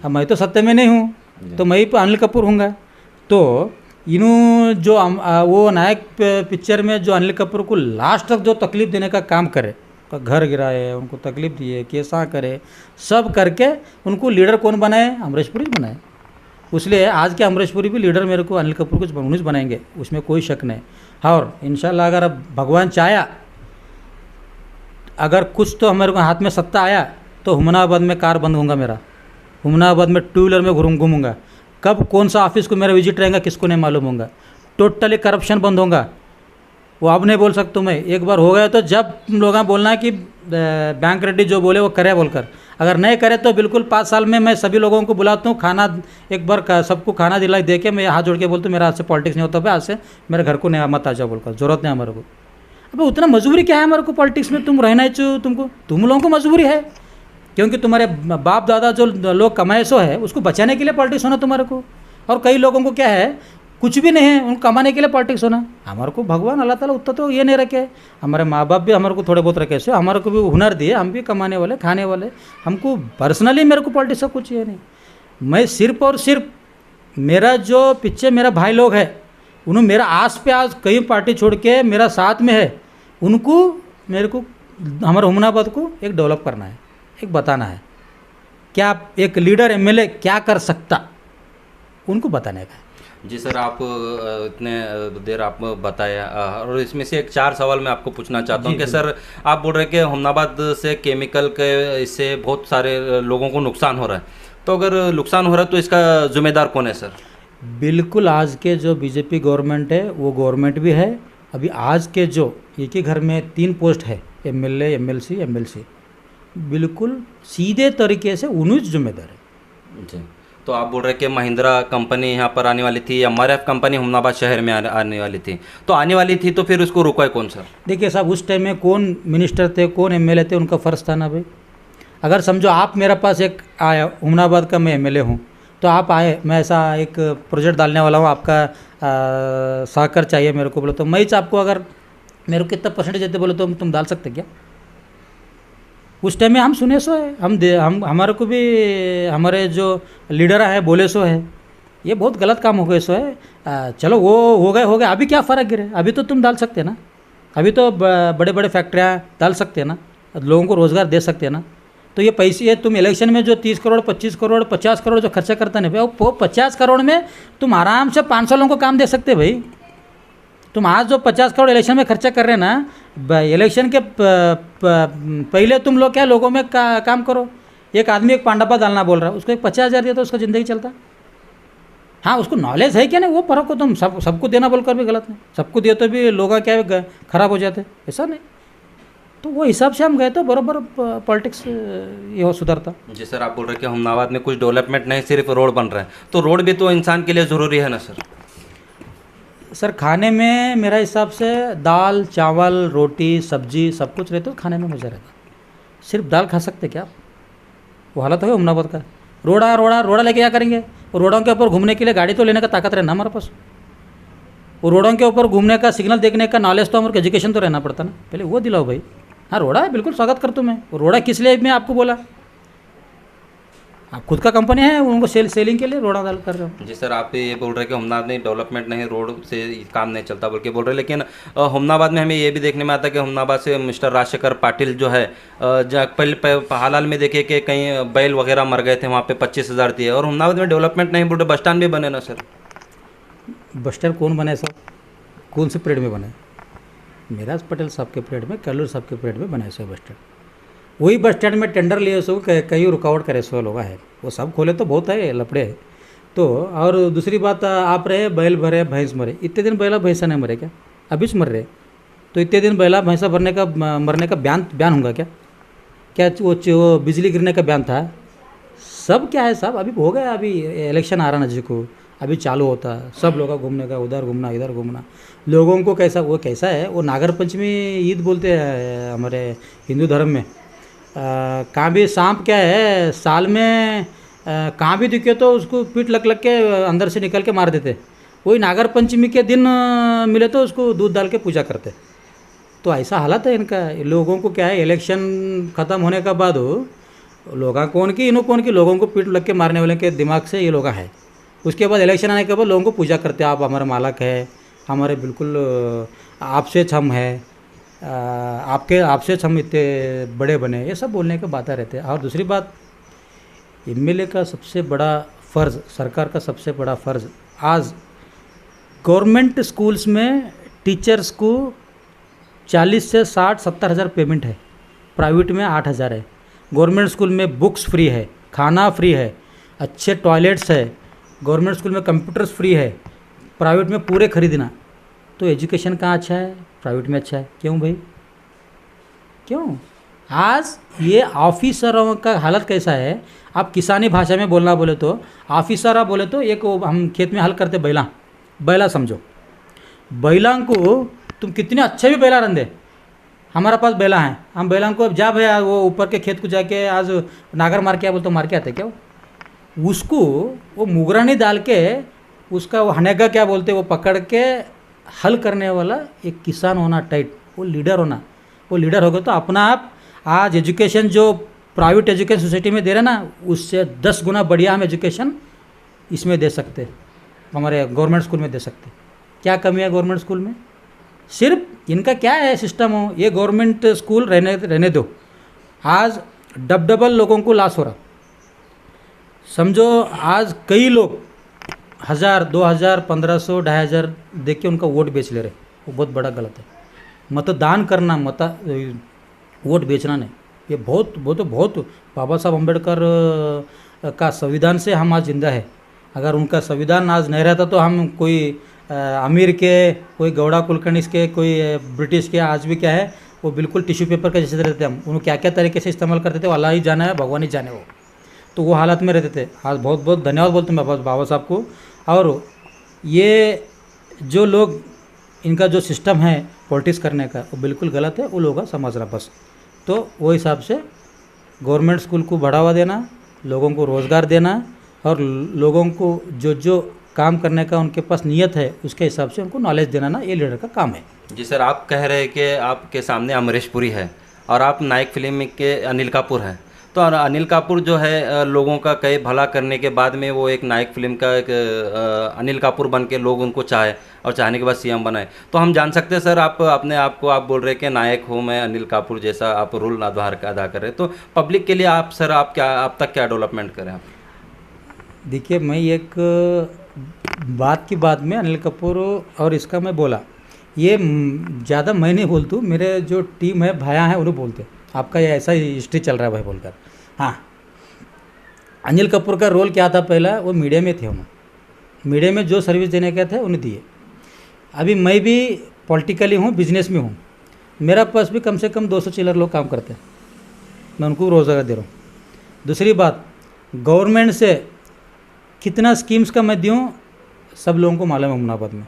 अब मैं तो सत्ते में नहीं हूँ तो मैं ही अनिल कपूर हूँगा। तो इन्हों जो वो नायक पिक्चर में जो अनिल कपूर को लास्ट तक जो तकलीफ देने का काम करे, घर गिराए, उनको तकलीफ दिए, कैसा करे, सब करके उनको लीडर कौन बनाए? अमरीश पुरी बनाए। इसलिए आज के अमरीश पुरी भी लीडर मेरे को अनिल कपूर को उन्नीस बनाएंगे, उसमें कोई शक नहीं। और इंशाल्लाह अगर अब भगवान चाहा, अगर कुछ तो हमारे को हाथ में सत्ता आया तो हुमनाबाद में कार बंद होगा मेरा, हुमनाबाद में 2 व्हीलर में घूमूंगा। कब कौन सा ऑफिस को मेरा विजिट रहेगा किसको नहीं मालूम होगा। टोटली करप्शन बंद होगा, वो अब नहीं बोल सकता मैं। एक बार हो गया तो जब तुम लोग बोलना है कि बैंक रेड्डी जो बोले वो करे बोलकर, अगर नहीं करे तो बिल्कुल 5 साल में मैं सभी लोगों को बुलाता हूँ, खाना एक बार सबको खाना दिला दे के मैं हाथ जोड़ के बोलता हूँ मेरा आज से पॉलिटिक्स नहीं होता भाई, आज से मेरे घर को नहीं मत आ जाओ बोलकर, ज़रूरत नहीं हमारे को। अब उतना मजबूरी क्या है हमारे को पॉलिटिक्स में? तुम रहना चाहिए तुमको, तुम लोगों को मजबूरी है क्योंकि तुम्हारे बाप दादा जो लोग कमाए सो है उसको बचाने के लिए पॉलिटिक्स होना तुम्हारे को। और कई लोगों को क्या है कुछ भी नहीं है, उनको कमाने के लिए पॉलिटिक्स होना। हमारे को भगवान अल्लाह ताला उतना तो ये नहीं रखे, हमारे माँ बाप भी हमारे को थोड़े बहुत रखे से, हमारे को भी हुनर दिए, हम भी कमाने वाले खाने वाले। हमको पर्सनली मेरे को पॉलिटिक्स का कुछ ये नहीं। मैं सिर्फ और सिर्फ मेरा जो पीछे मेरा भाई लोग है उन्होंने मेरा आस पे आज कई पार्टी छोड़ के मेरा साथ में है, उनको मेरे को हमारे हुमनाबाद को एक डेवलप करना है, एक बताना है क्या एक लीडर एमएलए क्या कर सकता, उनको बताने का। जी सर, आप इतने देर आप बताया और इसमें से एक 4 सवाल मैं आपको पूछना चाहता हूँ कि सर आप बोल रहे हैं कि हुमनाबाद से केमिकल के इससे बहुत सारे लोगों को नुकसान हो रहा है, तो अगर नुकसान हो रहा है तो इसका जिम्मेदार कौन है सर? बिल्कुल आज के जो बीजेपी गवर्नमेंट है वो गवर्नमेंट भी है। अभी आज के जो एक ही घर में 3 पोस्ट है एमएलए एमएलसी एमएलसी, बिल्कुल सीधे तरीके से उन्हीं जिम्मेदार है। जी, तो आप बोल रहे हैं कि महिंद्रा कंपनी यहाँ पर आने वाली थी, एमआरएफ कंपनी हुमनाबाद शहर में आने वाली थी, तो आने वाली थी तो फिर उसको रुका है कौन सर? देखिए साहब उस टाइम में कौन मिनिस्टर थे कौन एमएलए थे, उनका फ़र्ज था ना भाई। अगर समझो आप मेरे पास एक आया हुमनाबाद का मैं एमएलए हूँ तो आप आए, मैं ऐसा एक प्रोजेक्ट डालने वाला हूँ, आपका सहकार चाहिए मेरे को बोलो तो मैं आपको अगर मेरे को कितना परसेंटेज देते बोले तो तुम डाल सकते क्या? उस टाइम में हम सुने सो है, हम हमारे को भी हमारे जो लीडर है बोले सो है, ये बहुत गलत काम हो गया सो है। चलो वो हो गए, अभी क्या फ़र्क गिरे, अभी तो तुम डाल सकते ना, अभी तो बड़े बड़े फैक्ट्रियाँ डाल सकते हैं ना, लोगों को रोज़गार दे सकते हैं ना। तो ये पैसे ये तुम इलेक्शन में जो 30 करोड़ 25 करोड़ 50 करोड़ जो खर्चा करता नहीं भाई, वो 50 करोड़ में तुम आराम से 500 लोगों को काम दे सकते भाई। तुम आज जो 50 करोड़ इलेक्शन में खर्चा कर रहे हैं ना, इलेक्शन के पहले तुम लोग क्या लोगों में काम करो। एक आदमी एक पांडापा डालना बोल रहा है, उसको एक 50,000 दिया तो उसका ज़िंदगी चलता। हाँ, उसको नॉलेज है क्या नहीं वो फर्क को तुम सबको देना बोलकर भी गलत नहीं, सबको दिए तो भी लोग क्या खराब हो जाते, ऐसा नहीं। तो वो हिसाब से हम गए तो बराबर पॉलिटिक्स ये हो सुधरता। जी सर, आप बोल रहे हैं कि हमनाबाद में कुछ डेवलपमेंट नहीं, सिर्फ रोड बन रहा है, तो रोड भी तो इंसान के लिए ज़रूरी है ना सर। सर खाने में मेरा हिसाब से दाल चावल रोटी सब्जी सब कुछ रहते तो खाने में मज़ा रहता। सिर्फ दाल खा सकते क्या आप? वो हालत है हमनाबाद का। रोड़ा लेके क्या करेंगे? वो रोडों के ऊपर घूमने के लिए गाड़ी तो लेने का ताकत रहना हमारे पास। वो रोडों के ऊपर घूमने का सिग्नल देखने का नॉलेज तो हमारे को एजुकेशन तो रहना पड़ता ना, पहले वो दिलाओ भाई। हाँ रोड़ा है, बिल्कुल स्वागत करता हूँ मैं। रोड़ा किस लिए मैं आपको बोला, आप खुद का कंपनी है, उनको सेलिंग के लिए रोड़ा डाल कर रहे हो। जी सर, आप ये बोल रहे हैं कि हमनाबाद में डेवलपमेंट नहीं, रोड से काम नहीं चलता बोल के बोल रहे हैं, लेकिन हमनाबाद में हमें ये भी देखने में आता है कि हमनाबाद से मिस्टर राजशेखर पाटिल जो है, पहले हाल में देखिए कि कहीं बैल वगैरह मर गए थे, वहाँ पे 25,000 दिए, और हमनाबाद में डेवलपमेंट नहीं बोल रहे। बस स्टैंड भी बने ना सर। बस स्टैंड कौन बने साहब? कौन से पीरियड में बने? मेराज पटेल साहब के पीरियड में, कल्लूर साहब के पीरियड में बने सो बस स्टैंड। वही बस स्टैंड में टेंडर लिए सो कहीं रुकावट करे सो लोग है, वो सब खोले तो बहुत है लपड़े है। तो और दूसरी बात, आप रहे बैल भरे भैंस मरे, इतने दिन बैला भैंसा नहीं मरे क्या? अभी से मर रहे, तो इतने दिन बैला भैंसा मरने का बयान होगा क्या? क्या वो बिजली गिरने का बयान था? सब क्या है साहब, अभी हो गया, अभी इलेक्शन आ रहा ना जी को, अभी चालू होता, सब लोग घूमने का, उधर घूमना इधर घूमना। लोगों को कैसा है, वो नागर पंचमी ईद बोलते हैं हमारे हिंदू धर्म में। कहाँ भी सांप क्या है, साल में कहाँ भी दिखे तो उसको पीठ लग के अंदर से निकल के मार देते। वही नागर पंचमी के दिन मिले तो उसको दूध डाल के पूजा करते। तो ऐसा हालत है इनका। लोगों को क्या है, इलेक्शन ख़त्म होने का बाद लोगों कौन की लोगों को पीठ लग के मारने वाले के दिमाग से ये लोग हैं। उसके बाद इलेक्शन आने के बाद लोगों को पूजा करते हैं, आप हमारे मालक है, हमारे बिल्कुल आपसे हम है, आपसे हम इतने बड़े बने, ये सब बोलने के बातें रहते हैं। और दूसरी बात, एमएलए का सबसे बड़ा फ़र्ज़, सरकार का सबसे बड़ा फ़र्ज़, आज गवर्नमेंट स्कूल्स में टीचर्स को 40 से 60-70 हज़ार पेमेंट है, प्राइवेट में 8,000 है। गवर्नमेंट स्कूल में बुक्स फ्री है, खाना फ्री है, अच्छे टॉयलेट्स है, गवर्नमेंट स्कूल में कंप्यूटर्स फ्री है, प्राइवेट में पूरे खरीदना। तो एजुकेशन कहाँ अच्छा है, प्राइवेट में अच्छा है। क्यों भाई, क्यों? आज ये ऑफिसरों का हालत कैसा है, आप किसानी भाषा में बोलना बोले तो, ऑफिसर बोले तो एक हम खेत में हल करते बैला समझो, बैला को तुम कितने अच्छे भी बैला रन दे, हमारे पास बैला है, हम बैला को जा भैया वो ऊपर के खेत को जाके आज नागर मार के बोलते मार के आते क्या? उसको वो मुगरानी डाल के उसका वो हनेगा क्या बोलते, वो पकड़ के हल करने वाला एक किसान होना टाइट, वो लीडर होना। वो लीडर होगा तो अपना आप आज एजुकेशन जो प्राइवेट एजुकेशन सोसाइटी में दे रहे ना, उससे 10 गुना बढ़िया हम एजुकेशन इसमें दे सकते, हमारे गवर्नमेंट स्कूल में दे सकते। क्या कमी है गवर्नमेंट स्कूल में? सिर्फ इनका क्या है सिस्टम हो, ये गवर्नमेंट स्कूल रहने दो, आज डबल लोगों को लॉस हो रहा। समझो आज कई लोग 1000, 2000, 1500, 2500 देख के उनका वोट बेच ले रहे, वो बहुत बड़ा गलत है। मतदान करना, वोट बेचना नहीं, ये बहुत बाबा साहब अम्बेडकर का संविधान से हम आज जिंदा है। अगर उनका संविधान आज नहीं रहता तो हम कोई अमीर के, कोई गौड़ा कुलकर्णी के, कोई ब्रिटिश के, आज भी क्या है वो बिल्कुल टिश्यू पेपर के जैसे रहते। हम उनको क्या क्या तरीके से इस्तेमाल करते थे, वो अल्लाह ही जाना है, भगवान ही जाने। वो तो वो हालत में रहते थे। आज बहुत धन्यवाद बोलते हैं बाबा साहब को। और ये जो लोग, इनका जो सिस्टम है पॉलिटिक्स करने का, वो बिल्कुल गलत है, वो लोग समझना बस। तो वो हिसाब से गवर्नमेंट स्कूल को बढ़ावा देना, लोगों को रोज़गार देना, और लोगों को जो काम करने का उनके पास नियत है उसके हिसाब से उनको नॉलेज देना ना, ये लीडर का काम है। जी सर, आप कह रहे हैं कि आपके सामने अमरीश पुरी है और आप नायक फिल्म के अनिल कपूर हैं, तो अनिल कपूर जो है लोगों का कई भला करने के बाद में वो एक नायक फिल्म का एक अनिल कपूर बन के लोग उनको चाहे और चाहने के बाद सीएम बनाए। तो हम जान सकते हैं सर, आप अपने आप को आप बोल रहे हैं कि नायक हूँ मैं, अनिल कपूर जैसा आप रोल अदा कर रहे हैं, तो पब्लिक के लिए आप सर आप तक क्या डेवलपमेंट करें आप? देखिए, मैं एक बात की बात में अनिल कपूर और इसका मैं बोला, ये ज़्यादा मैं नहीं बोलतू, मेरे जो टीम है भाया हैं उन्हें बोलते, आपका ये ऐसा हिस्ट्री चल रहा है भाई बोलकर। हाँ, अनिल कपूर का रोल क्या था, पहला वो मीडिया में थे, उन्होंने मीडिया में जो सर्विस देने के थे उन्हें दिए। अभी मैं भी पॉलिटिकली हूँ, बिजनेस में हूँ, मेरा पास भी कम से कम 200 चिल्लर लोग काम करते हैं, मैं उनको रोज़गार दे रहा हूँ। दूसरी बात, गवर्नमेंट से कितना स्कीम्स का मैं दूँ सब लोगों को मालूम है। हुमनाबाद में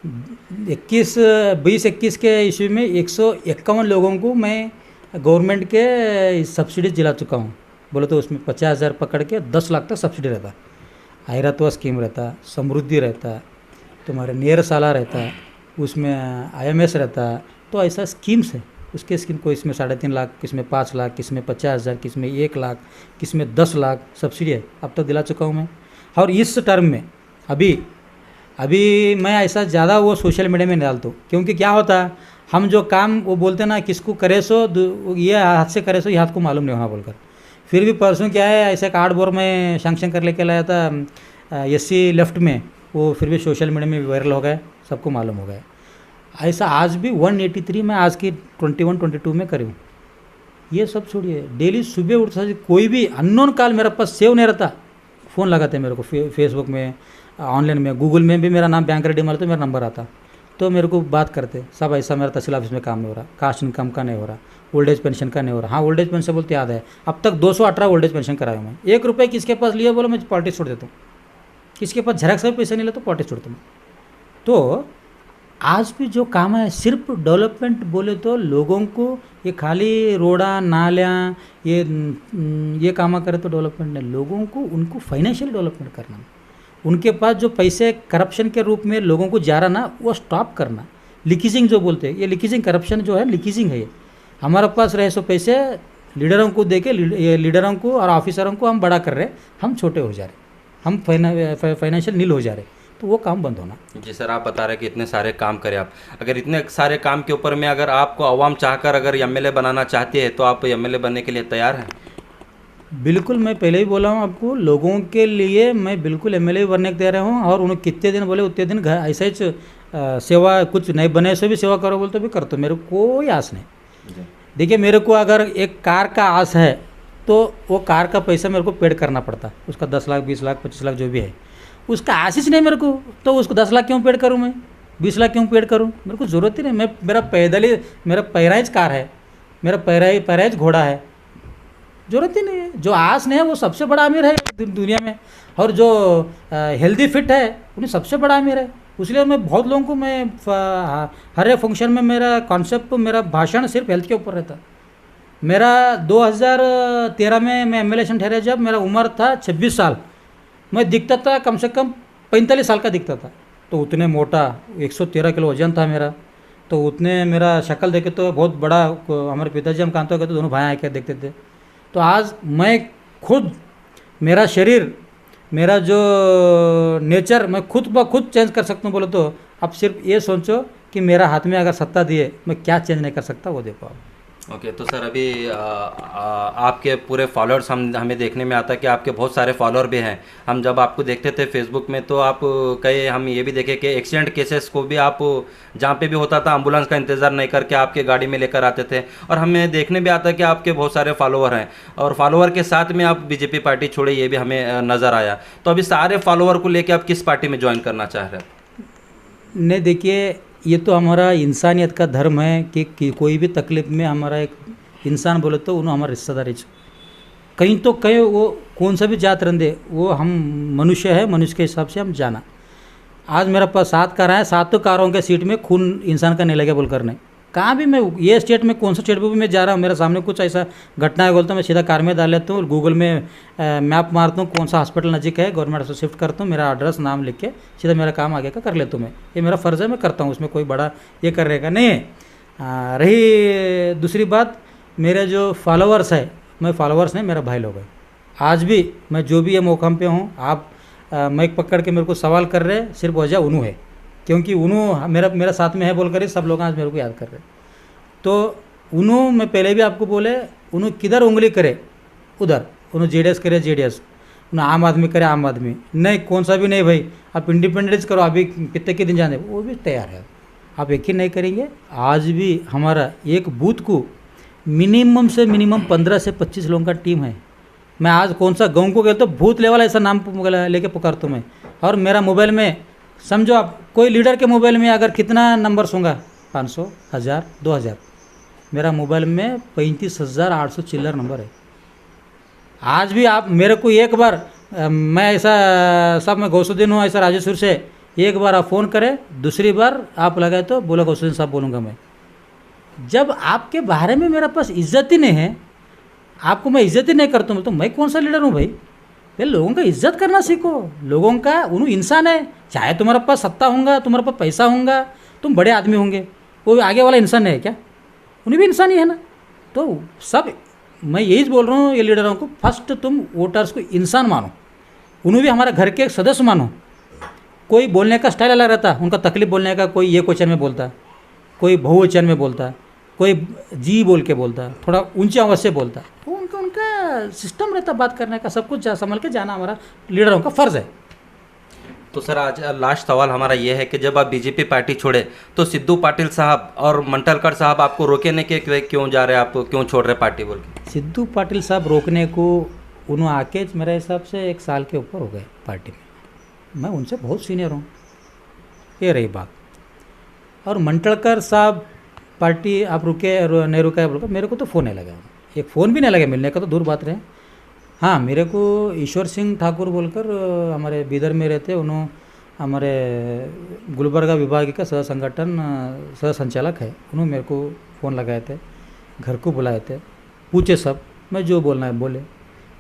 20-21 के इशू में 151 लोगों को मैं गवर्नमेंट के सब्सिडीज दिला चुका हूँ। बोले तो उसमें 50,000 पकड़ के 10 लाख तक सब्सिडी रहता, आयरत्व स्कीम रहता, समृद्धि रहता, तुम्हारे नियर साला रहता, उसमें IMS रहता। तो ऐसा स्कीम्स है, उसके स्कीम को इसमें 3.5 लाख, किसमें 5 लाख, किसमें 50,000, किसमें 1 लाख, किसमें 10 लाख सब्सिडी है, अब तक दिला चुका हूँ मैं। और इस टर्म में अभी मैं ऐसा ज़्यादा वो सोशल मीडिया में नहीं डालता हूँ, क्योंकि क्या होता है, हम जो काम वो बोलते ना, किसको करे सो ये हाथ से करे सो ये हाथ को मालूम नहीं होना बोलकर। फिर भी परसों क्या है, ऐसे कार्डबोर्ड में सैंक्शन कर लेके लाया था SC लेफ्ट में, वो फिर भी सोशल मीडिया में वायरल हो गए, सबको मालूम हो गया। ऐसा आज भी 183 में आज की 21-22 में करी हूँ। ये सब छोड़िए, डेली सुबह उठता कोई भी अननोन कॉल मेरे पास सेव नहीं रहता, फ़ोन लगाते मेरे को, फेसबुक में, ऑनलाइन में, गूगल में भी मेरा नाम बैंक रेड्डी मारते मेरा नंबर आता, तो मेरे को बात करते सब, ऐसा मेरा तहसील ऑफिस में काम नहीं हो रहा, कास्ट इनकम का नहीं हो रहा, ओल्ड एज पेंशन का नहीं हो रहा। हाँ, ओल्ड एज पेंशन बोलते याद है, अब तक 218 ओल्ड एज पेंशन कराया मैं। 1 रुपये किसके पास लिए बोलो मैं पॉलिटिक्स छोड़ देता हूँ, किसके पास झरक से पैसे नहीं ले तो पॉलिटिक्स छोड़ता हूँ। तो आज भी जो काम है सिर्फ डेवलपमेंट बोले तो लोगों को ये खाली रोड़ा नालियाँ ये काम करे तो डेवलपमेंट नहीं, लोगों को उनको फाइनेंशियल डेवलपमेंट करना, उनके पास जो पैसे करप्शन के रूप में लोगों को जा रहा ना वो स्टॉप करना। लीकेजिंग जो बोलते हैं, ये लीकेजिंग करप्शन जो है लीकेजिंग है, ये हमारे पास रहे सो पैसे लीडरों को दे के लीडरों को और ऑफिसरों को हम बड़ा कर रहे, हम छोटे हो जा रहे, हम फाइनेंशियल नील हो जा रहे, तो वो काम बंद होना। जी सर, आप बता रहे कि इतने सारे काम करें आप, अगर इतने सारे काम के ऊपर में अगर आपको आवाम चाहकर अगर MLA बनाना चाहती है तो आप MLA बनने के लिए तैयार हैं? बिल्कुल, मैं पहले ही बोला हूँ आपको, लोगों के लिए मैं बिल्कुल MLA बनने के तैयार हूँ। और उन्हें कितने दिन बोले उतने दिन घर ऐसे ही सेवा, कुछ नहीं बने से भी सेवा करो बोलते भी करते, मेरे को कोई आस नहीं। देखिए, मेरे को अगर एक कार का आस है तो वो कार का पैसा मेरे को पेड करना पड़ता, उसका 10 लाख 20 लाख 25 लाख जो भी है, उसका आशीष नहीं मेरे को, तो उसको 10 लाख क्यों पेड करूँ मैं, 20 लाख क्यों पेड करूँ, मेरे को ज़रूरत ही नहीं। मेरा पैदल ही, मेरा पैराइज कार है, मेरा पैराइज घोड़ा है, ज़रूरत ही नहीं है। जो आस नहीं है वो सबसे बड़ा अमीर है दुनिया में, और जो हेल्दी फिट है उन्हें सबसे बड़ा अमीर है। इसलिए मैं बहुत लोगों को, मैं हर एक फंक्शन में मेरा कॉन्सेप्ट, मेरा भाषण सिर्फ हेल्थ के ऊपर रहता। मेरा 2013 में मैं MLA ठहरा, जब मेरा उम्र था 26 साल, मैं दिखता था कम से कम 45 साल का दिखता था, तो उतने मोटा 113 किलो वजन था मेरा, तो उतने मेरा शक्ल देखे तो बहुत बड़ा, हमारे पिताजी हम कांतों के तो दोनों भाई आके देखते थे। तो आज मैं खुद, मेरा शरीर, मेरा जो नेचर मैं खुद ब खुद चेंज कर सकता हूँ बोले तो अब सिर्फ ये सोचो कि मेरा हाथ में अगर सत्ता दिए मैं क्या चेंज नहीं कर सकता, वो देखो आप। ओके, तो सर अभी आपके पूरे फॉलोअर्स हमें देखने में आता है कि आपके बहुत सारे फॉलोअर भी हैं। हम जब आपको देखते थे फेसबुक में तो आप कई, हम ये भी देखे कि एक्सीडेंट केसेस को भी आप जहाँ पे भी होता था एम्बुलेंस का इंतज़ार नहीं करके आपके गाड़ी में लेकर आते थे, और हमें देखने भी आता है कि आपके बहुत सारे फॉलोअर हैं, और फॉलोअर के साथ में आप BJP पार्टी छोड़े, ये भी हमें नज़र आया। तो अभी सारे फॉलोअर को लेकर आप किस पार्टी में ज्वाइन करना चाह रहे हैं? नहीं, देखिए, ये तो हमारा इंसानियत का धर्म है कि कोई भी तकलीफ में हमारा एक इंसान बोले तो उन्होंने हमारा रिश्तेदारी कहीं तो कहीं, वो कौन सा भी जात रंदे, वो हम मनुष्य है, मनुष्य के हिसाब से हम जाना। आज मेरा पास 7 कार है, 7 कारों के सीट में खून इंसान का नहीं लगे बोल करने, कहाँ भी मैं ये स्टेट में कौन सा स्टेट पर भी मैं जा रहा हूँ, मेरे सामने कुछ ऐसा घटना है बोलता हूँ, मैं सीधा कार में डाल लेता हूँ, गूगल में मैप मारता हूँ कौन सा हॉस्पिटल नजीक है, गवर्नमेंट से शिफ्ट करता हूँ, मेरा एड्रेस नाम लिख के सीधा मेरा काम आगे का कर लेता हूँ मैं। ये मेरा फ़र्ज़ है, मैं करता हूँ, उसमें कोई बड़ा ये करने का नहीं है। रही दूसरी बात, मेरे जो फॉलोअर्स है, मैं फॉलोअर्स नहीं, मेरा भाई लोग है। आज भी मैं जो भी ये मौक़म पे हूँ, आप माइक पकड़ के मेरे को सवाल कर रहे हैं, सिर्फ वजह उन्हों है, क्योंकि उन्हों मेरा साथ में है बोलकर ही सब लोग आज मेरे को याद कर रहे हैं। तो उन्हों मैं पहले भी आपको बोले, उन्हों किधर उंगली करे उधर, उन्हों जेडीएस करे जेडीएस, उन्हें आम आदमी करे आम आदमी, नहीं कौन सा भी नहीं भाई, आप इंडिपेंडेंस करो, अभी कितने के दिन जाने, वो भी तैयार है। आप यकीन नहीं करेंगे, आज भी हमारा एक बूथ को मिनिमम से मिनिमम 15 से 25 लोगों का टीम है। मैं आज कौन सा गाँव को गया तो बूथ लेवल ऐसा नाम लेके पुकारता हूँ मैं। और मेरा मोबाइल में समझो आप, कोई लीडर के मोबाइल में अगर कितना नंबर्स होगा, 500, 1000, 2000, मेरा मोबाइल में 35,800 चिल्लर नंबर है। आज भी आप मेरे को एक बार मैं ऐसा सब मैं गौसुद्दीन हूँ ऐसा राजेश्वर से, एक बार आप फ़ोन करें, दूसरी बार आप लगाए तो बोला गौसुद्दीन साहब बोलूँगा मैं। जब आपके बारे में मेरे पास इज्जत ही नहीं है, आपको मैं इज्जत ही नहीं करता हूँ, तो मैं कौन सा लीडर हूँ भाई? भाई लोगों का इज्जत करना सीखो। लोगों का उन्हों इंसान है, चाहे तुम्हारे पास सत्ता होगा, तुम्हारे पास पैसा होगा, तुम बड़े आदमी होंगे, वो आगे वाला इंसान है क्या? उन्हें भी इंसान ही है ना। तो सब मैं यही बोल रहा हूँ ये लीडरों को, फर्स्ट तुम वोटर्स को इंसान मानो, उन्हें भी हमारे घर के एक सदस्य मानो। कोई बोलने का स्टाइल अलग रहता, उनका तकलीफ बोलने का, कोई ये क्वेश्चन में बोलता, कोई बहुवचन में बोलता, कोई जी बोल के बोलता, थोड़ा ऊंची आवाज़ से बोलता, तो उनका सिस्टम रहता बात करने का। सब कुछ संभल के जाना हमारा लीडरों का फ़र्ज़ है। तो सर आज लास्ट सवाल हमारा ये है कि जब आप बीजेपी पार्टी छोड़े तो सिद्धू पाटिल साहब और मंटलकर साहब आपको रोकने के क्यों जा रहे हैं, आप क्यों छोड़ रहे पार्टी बोल के? सिद्धू पाटिल साहब रोकने को उन्होंने आके मेरे हिसाब से 1 साल के ऊपर हो गए पार्टी में। मैं उनसे बहुत सीनियर हूँ, ये रही बात। और मंटलकर साहब पार्टी आप रुके नहीं रुका बोलकर मेरे को तो फ़ोन नहीं लगा, एक फ़ोन भी नहीं लगा, मिलने का तो दूर बात रहे। हाँ, मेरे को ईश्वर सिंह ठाकुर बोलकर हमारे बीदर में रहते, उन्होंने हमारे गुलबर्गा विभाग का सह संगठन सह संचालक है, उन्होंने मेरे को फ़ोन लगाए थे, घर को बुलाए थे, पूछे सब, मैं जो बोलना है बोले।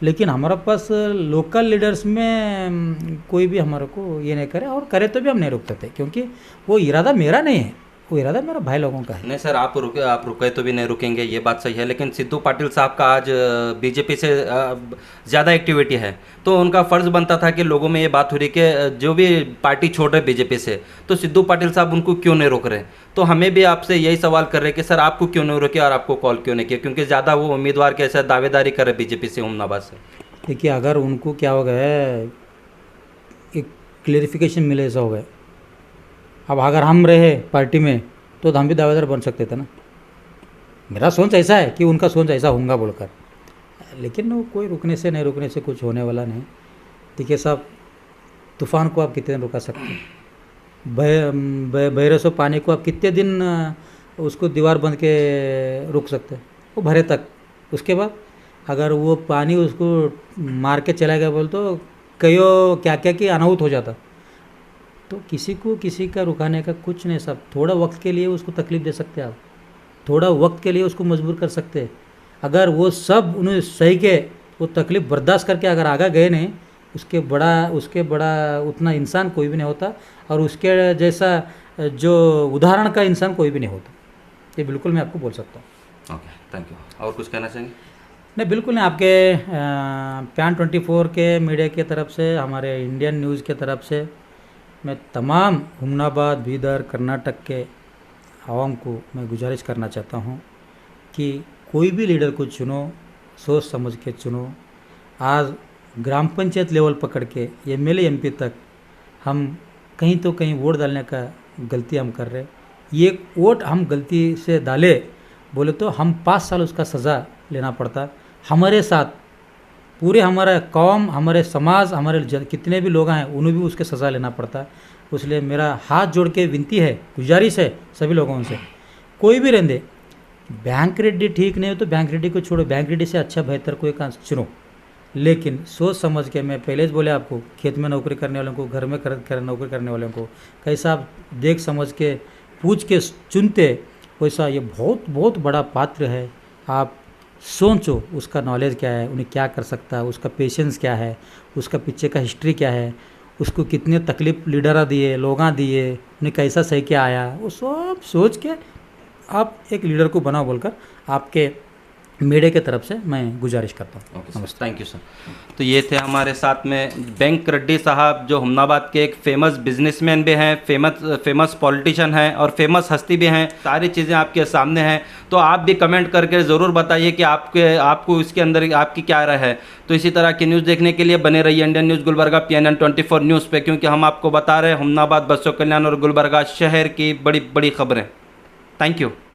लेकिन हमारे पास लोकल लीडर्स में कोई भी हमारे को ये नहीं करे, और करे तो भी हम नहीं रुकते थे, क्योंकि वो इरादा मेरा नहीं है, वो इरादा मेरा भाई लोगों का है। नहीं सर, आप रुके तो भी नहीं रुकेंगे, ये बात सही है। लेकिन सिद्धू पाटिल साहब का आज बीजेपी से ज़्यादा एक्टिविटी है, तो उनका फ़र्ज़ बनता था कि लोगों में ये बात हो रही कि जो भी पार्टी छोड़ रहे बीजेपी से, तो सिद्धू पाटिल साहब उनको क्यों नहीं रोक रहे? तो हमें भी आपसे यही सवाल कर रहे कि सर आपको क्यों नहीं रोके और आपको कॉल क्यों नहीं किया, क्योंकि ज़्यादा वो उम्मीदवार के ऐसा दावेदारी कर रहे बीजेपी से, हुमनाबाद से। देखिए, अगर उनको क्या हो गया है, एक क्लेरिफिकेशन मिले ऐसा हो गया। अब अगर हम रहे पार्टी में तो हम भी दावेदार बन सकते थे ना। मेरा सोच ऐसा है कि उनका सोच ऐसा होगा बोलकर, लेकिन वो कोई रुकने से नहीं, रुकने से कुछ होने वाला नहीं। देखिए साहब, तूफ़ान को आप कितने दिन रुका सकते हैं? बहरे सो पानी को आप कितने दिन उसको दीवार बंद के रुक सकते हैं? वो भरे तक। उसके बाद अगर वो पानी उसको मार के चला गया बोल तो कईयों क्या क्या कि अनाहुत हो जाता। तो किसी को किसी का रुकाने का कुछ नहीं सब, थोड़ा वक्त के लिए उसको तकलीफ़ दे सकते हैं आप, थोड़ा वक्त के लिए उसको मजबूर कर सकते हैं। अगर वो सब उन्हें सही के वो तकलीफ़ बर्दाश्त करके अगर आगे गए नहीं, उसके बड़ा उतना इंसान कोई भी नहीं होता, और उसके जैसा जो उदाहरण का इंसान कोई भी नहीं होता। ये बिल्कुल मैं आपको बोल सकता हूँ। Okay, thank you. और कुछ कहना चाहेंगे? नहीं, बिल्कुल नहीं। आपके PAN 24 के मीडिया की तरफ से, हमारे इंडियन न्यूज़ की तरफ से मैं तमाम हुमनाबाद, बीदर, कर्नाटक के आवाम को मैं गुजारिश करना चाहता हूँ कि कोई भी लीडर को चुनो, सोच समझ के चुनो। आज ग्राम पंचायत लेवल पकड़ के MLA MP तक हम कहीं तो कहीं वोट डालने का गलती हम कर रहे। ये वोट हम गलती से डाले बोले तो हम 5 साल उसका सज़ा लेना पड़ता। हमारे साथ पूरे हमारा कौम, हमारे समाज, हमारे कितने भी लोग हैं उन्हें भी उसके सज़ा लेना पड़ता। इसलिए मेरा हाथ जोड़ के विनती है, गुजारिश है सभी लोगों से, कोई भी रहने, बैंक रेड्डी ठीक नहीं हो तो बैंक रेड्डी को छोड़ो, बैंक रेड्डी से अच्छा बेहतर कोई काम चुनो। लेकिन सोच समझ के, मैं पहले ही बोले आपको, खेत में नौकरी करने वालों को, घर में नौकरी करने वालों को कैसा आप देख समझ के पूछ के चुनते, वैसा ये बहुत बहुत बड़ा पात्र है। आप सोचो उसका नॉलेज क्या है, उन्हें क्या कर सकता है, उसका पेशेंस क्या है, उसका पीछे का हिस्ट्री क्या है, उसको कितने तकलीफ लीडर दिए, लोग दिए, उन्हें कैसा सही क्या आया, वो सब सोच के आप एक लीडर को बनाओ बोलकर आपके मीडिया की तरफ से मैं गुजारिश करता हूँ। Okay sir, thank you sir. तो ये थे हमारे साथ में बैंक रेड्डी साहब, जो हुमनाबाद के एक फेमस बिजनेसमैन भी हैं, फेमस पॉलिटिशियन हैं और फेमस हस्ती भी हैं। सारी चीज़ें आपके सामने हैं, तो आप भी कमेंट करके ज़रूर बताइए कि आपको इसके अंदर आपकी क्या राय है। तो इसी तरह की न्यूज़ देखने के लिए बने रहिए Indian news Gulbarga PNN 24 news पे, क्योंकि हम आपको बता रहे हैं हुमनाबाद, बसों कल्याण और गुलबर्गा शहर की बड़ी बड़ी खबरें। Thank you.